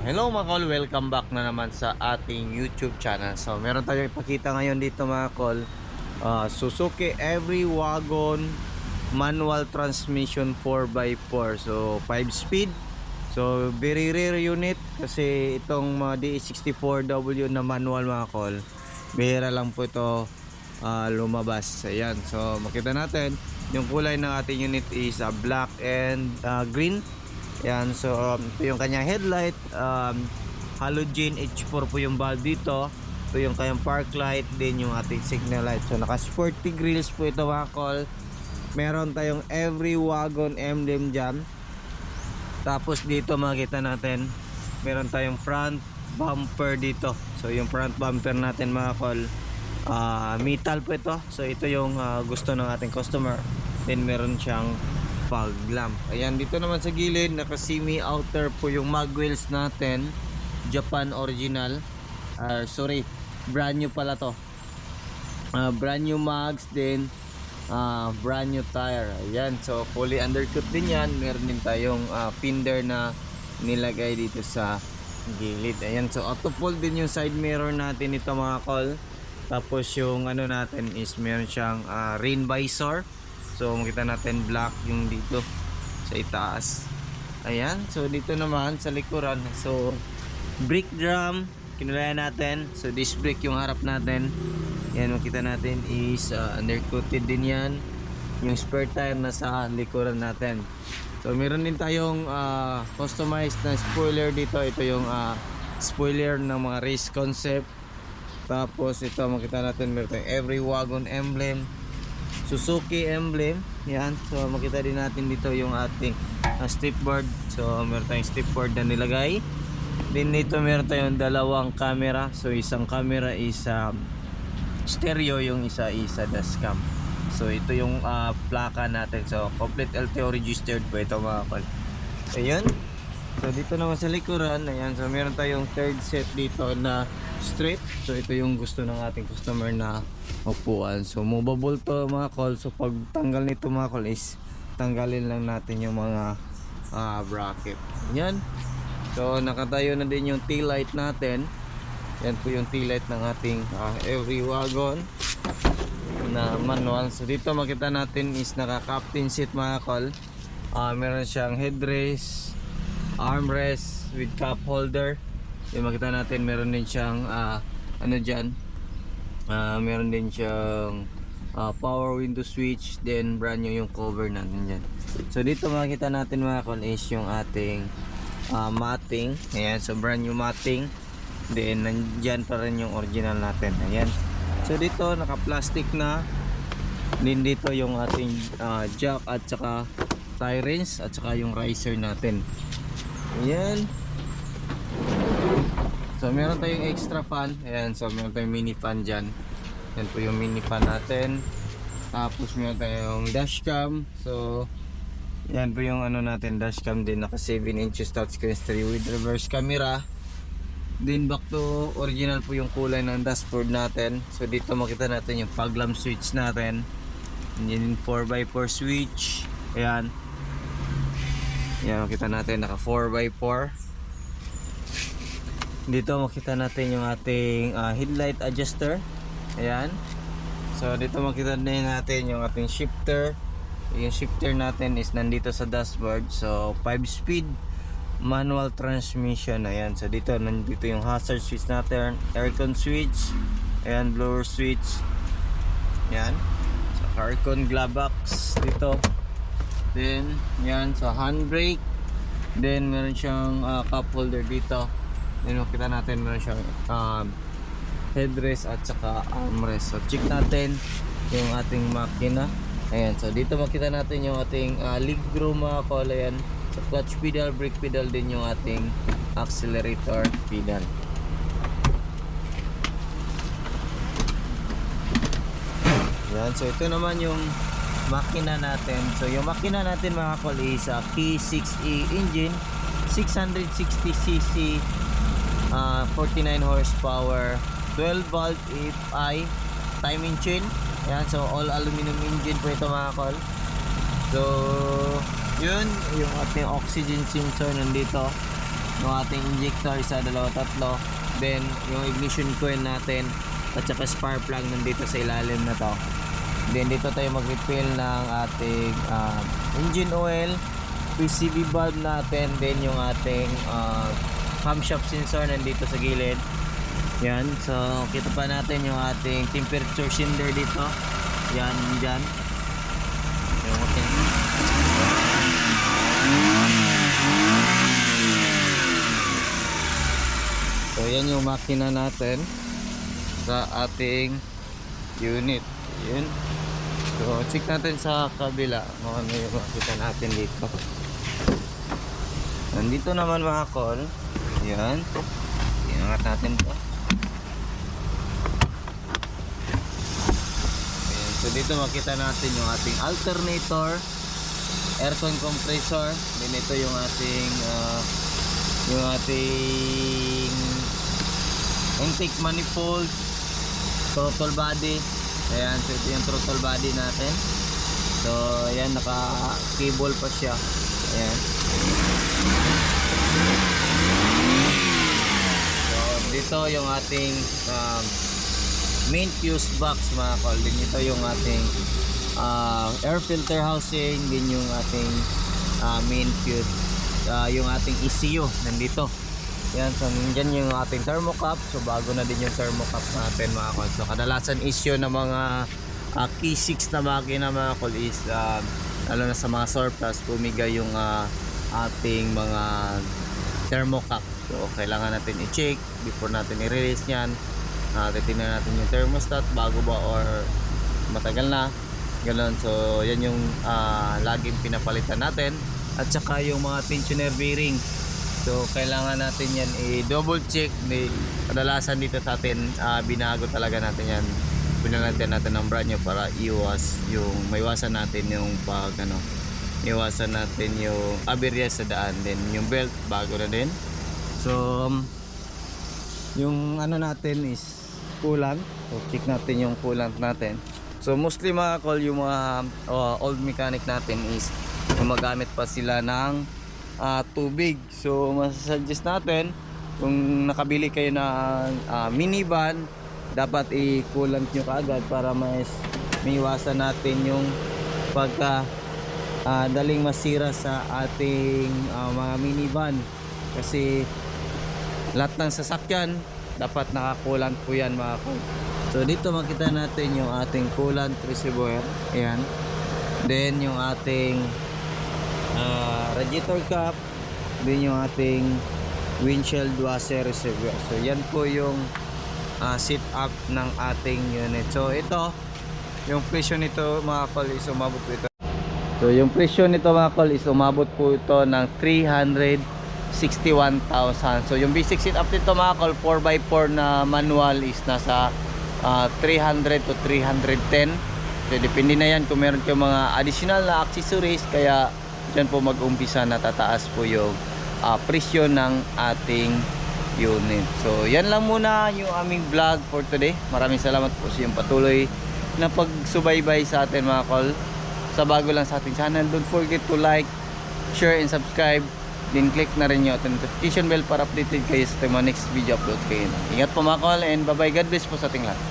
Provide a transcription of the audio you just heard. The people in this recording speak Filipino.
Hello mga kol, welcome back na naman sa ating YouTube channel. So meron tayong ipakita ngayon dito mga kol, Suzuki Every Wagon manual transmission 4x4. So 5 speed. So very rare unit kasi itong DE64W na manual mga kol, bihira lang po ito lumabas. Ayan, so makita natin yung kulay ng ating unit is black and green. Yan, so ito yung kanyang headlight, halogen H4 po yung bulb dito. Ito yung kanyang park light, din yung ating signal light. So naka sporty grills po ito mga kol. Meron tayong Every Wagon emblem dyan. Tapos dito makita natin meron tayong front bumper dito. So yung front bumper natin mga kol, metal po ito. So ito yung gusto ng ating customer. Then meron siyang fog lamp. Ayan, dito naman sa gilid naka semi outer po yung mag wheels natin, Japan original. Sorry, brand new pala to. Brand new mags din, brand new tire. Ayan, so fully undercut din yan. Meron din tayong fender na nilagay dito sa gilid. Ayan, so auto fold din yung side mirror natin ito mga kol. Tapos yung ano natin is meron siyang rain visor. So makita natin black yung dito sa itaas. Ayan, so dito naman sa likuran, so brake drum kinulayan natin. So disc brake yung harap natin. Yan, makita natin is undercoated din yan. Yung spare tire na sa likuran natin. So meron din tayong customized na spoiler dito. Ito yung spoiler ng mga race concept. Tapos ito makita natin meron tayong Every Wagon emblem, Suzuki emblem. Yan, so makita din natin dito yung ating stripboard. So meron tayong stripboard na nilagay. Then dito meron tayong dalawang camera. So isang camera is stereo, yung isa is dashcam. So ito yung plaka natin. So complete LTO registered po ito mga kol. Ayun. So dito naman sa likuran, ayan, so meron tayong third set dito na straight. So ito yung gusto ng ating customer na upuan. So movable to mga kol. So pag tanggal nito mga kol is tanggalin lang natin yung mga bracket. Ayan. So nakatayo na din yung tail light natin. Yan po yung tail light ng ating Every Wagon na manual. So dito makita natin is naka captain seat mga kol. Meron siyang headrest, armrest with cup holder. Yung makita natin meron din siyang ano dyan, meron din siyang power window switch. Then brand new yung cover natin dyan. So dito makita natin mga kol is yung ating matting. Ayan, so brand new matting. Then nandyan pa rin yung original natin. Ayan, so dito naka plastic na din dito yung ating jack at saka tie rings at saka yung riser natin. Ayan, so meron tayong extra fan. Ayan, so meron tayong mini fan dyan. Yan po yung mini fan natin. Tapos meron tayong dashcam. So yan po yung ano natin, dashcam din. Naka 7 inches touchscreen stereo with reverse camera. Then back to original po yung kulay ng dashboard natin. So dito makita natin yung fog lamp switch natin. Yan yung 4x4 switch. Ayan. Yan, makita natin naka 4x4. Dito makita natin yung ating headlight adjuster. Ayan. So dito makita din natin yung ating shifter. Yung shifter natin is nandito sa dashboard. So 5 speed manual transmission. Ayan, so dito nandito yung hazard switch natin, aircon switch, ayan, blower switch. Ayan, so aircon glove box dito. Then yan, so handbrake. Then meron siyang cup holder dito. Then makita natin meron siyang headrest at saka armrest. So check natin yung ating makina. Ayan, so dito makita natin yung ating leg room mga kol. Ayan, so clutch pedal, brake pedal din yung ating accelerator pedal. Ayan, so ito naman yung makina natin. So yung makina natin mga kol is P6E engine, 660cc, 49 horsepower, 12 volt AFI timing chain. Ayan, so all aluminum engine po ito mga kol. So yun, yung ating oxygen sensor nandito. yung ating injector, isa, dalawa, tatlo. Then yung ignition coil natin at saka spark plug nandito sa ilalim na to. Then dito tayo mag-refill ng ating engine oil, PCV valve natin, then yung ating camshaft sensor nandito sa gilid. Yan, so kita pa natin yung ating temperature sender dito. Yan, dyan. Yung ating so yan yung makina natin sa ating unit. Yun. So check natin sa kabila kung ano yung makita natin dito. Nandito naman mga kol. Yan. Inangat natin to. Ayan. So dito makita natin yung ating alternator, aircon compressor, then ito yung ating intake manifold, throttle body. Ayan, so ito yung throttle body natin. So ayan, naka cable pa siya. Ayan. So dito yung ating main fuse box mga kol. Din ito yung ating air filter housing, din yung ating main fuse, yung ating ECU nandito. Yan, so nandyan yung ating thermocap. So bago na din yung thermocap natin mga kol. So kadalasan issue ng mga K6 na makina mga kol is lalo na sa mga surplus, pumigay yung ating mga thermocap. So kailangan natin i-check before natin i-release yan. Titignan natin yung thermostat bago ba or matagal na ganoon. So yan yung laging pinapalitan natin. At saka yung mga tensioner bearing, so kailangan natin yan i-double check. Kadalasan dito sa atin binago talaga natin yan, pinalitan natin ng brand new para maiwasan natin yung iwasan natin yung aberya sa daan. Then yung belt bago na din. So yung ano natin is coolant. So check natin yung coolant natin. So mostly mga kol, yung mga old mechanic natin is gumagamit pa sila ng tubig. So masasuggest natin kung nakabili kayo ng minivan, dapat i-coolant nyo kaagad para maiwasan natin yung pagka daling masira sa ating mga minivan. Kasi lahat ng sasakyan dapat naka-coolant po yan mga kol. So dito makita natin yung ating coolant reservoir. Ayan. Then yung ating radiator cap, then yung ating windshield washer reservoir. So yan po yung setup ng ating unit. So ito yung presyo nito mga kol is umabot po ito. So yung presyo nito mga kol is umabot po ito ng 361,000. So yung basic setup nito mga kol 4x4 na manual is nasa 300 to 310. So depende na yan kung meron kayong mga additional na accessories, kaya dyan po mag-umpisa na tataas po yung presyo ng ating unit. So yan lang muna yung aming vlog for today. Maraming salamat po sa iyong patuloy na pagsubaybay sa atin mga kol. Sa bago lang sa ating channel, don't forget to like, share and subscribe. Then click na rin yung notification bell para updated kayo sa mga next video upload kayo. Ingat po mga kol, and bye bye. God bless po sa ating lahat.